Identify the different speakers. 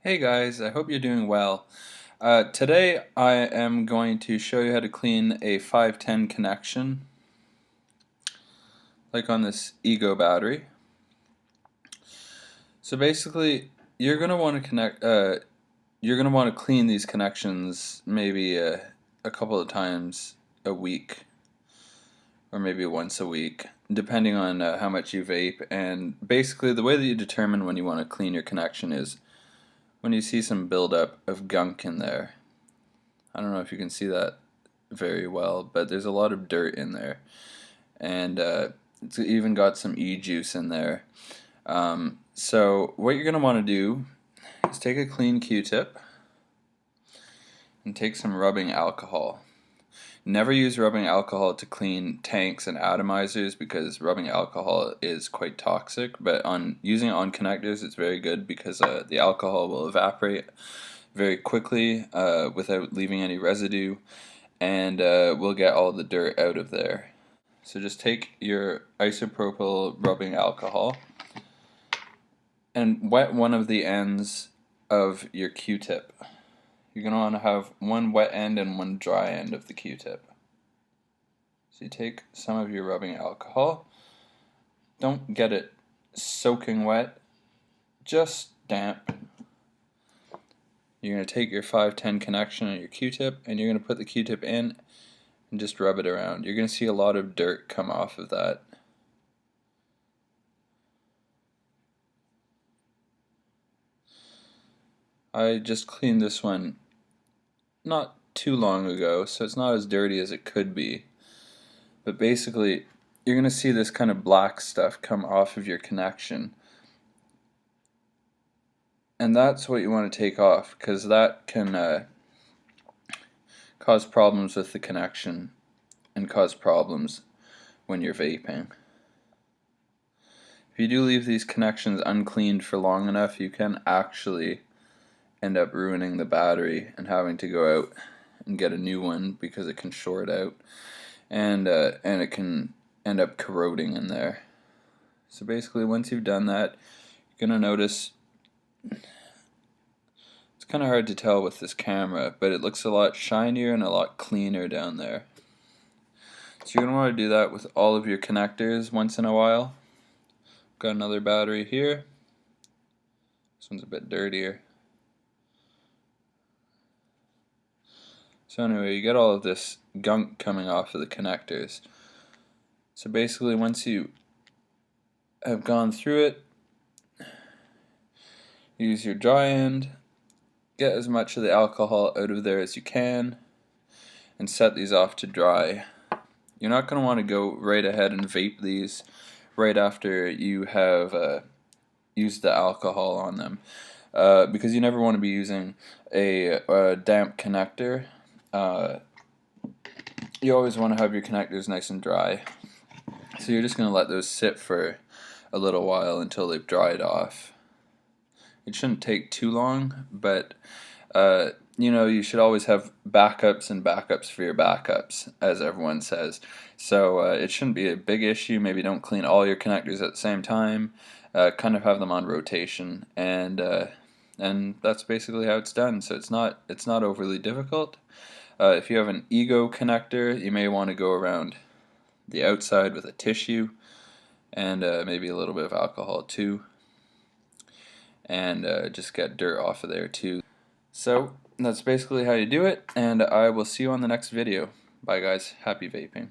Speaker 1: Hey guys, I hope you're doing well. Today I am going to show you how to clean a 510 connection, like on this Ego battery. So basically, you're gonna want to you're gonna want to clean these connections maybe a couple of times a week, or maybe once a week, depending on how much you vape. And basically, the way that you determine when you want to clean your connection is when you see some buildup of gunk in there. I don't know if you can see that very well, but there's a lot of dirt in there, and it's even got some e-juice in there. So what you're going to want to do is take a clean Q-tip and take some rubbing alcohol. Never use rubbing alcohol to clean tanks and atomizers because rubbing alcohol is quite toxic, but using it on connectors it's very good because the alcohol will evaporate very quickly without leaving any residue, and we'll get all the dirt out of there. So just take your isopropyl rubbing alcohol and wet one of the ends of your Q-tip. You're going to want to have one wet end and one dry end of the Q-tip. So you take some of your rubbing alcohol. Don't get it soaking wet, just damp. You're going to take your 510 connection on your Q-tip and you're going to put the Q-tip in and just rub it around. You're going to see a lot of dirt come off of that. I just cleaned this one not too long ago, so it's not as dirty as it could be. But basically, you're going to see this kind of black stuff come off of your connection. And that's what you want to take off, because that can cause problems with the connection and cause problems when you're vaping. If you do leave these connections uncleaned for long enough, you can actually end up ruining the battery and having to go out and get a new one because it can short out, and it can end up corroding in there. So basically, once you've done that, you're gonna notice it's kind of hard to tell with this camera, but it looks a lot shinier and a lot cleaner down there. So you're gonna want to do that with all of your connectors once in a while. Got another battery here. This one's a bit dirtier. So anyway, you get all of this gunk coming off of the connectors. So basically, once you have gone through it, use your dry end, get as much of the alcohol out of there as you can, and set these off to dry. You're not going to want to go right ahead and vape these right after you have used the alcohol on them, because you never want to be using a damp connector. You always want to have your connectors nice and dry. So you're just going to let those sit for a little while until they've dried off. It shouldn't take too long, but you should always have backups and backups for your backups, as everyone says. So it shouldn't be a big issue. Maybe don't clean all your connectors at the same time. Kind of have them on rotation, and that's basically how it's done. So it's not overly difficult. If you have an Ego connector, you may want to go around the outside with a tissue and maybe a little bit of alcohol too, and just get dirt off of there too. So that's basically how you do it, and I will see you on the next video. Bye guys, happy vaping.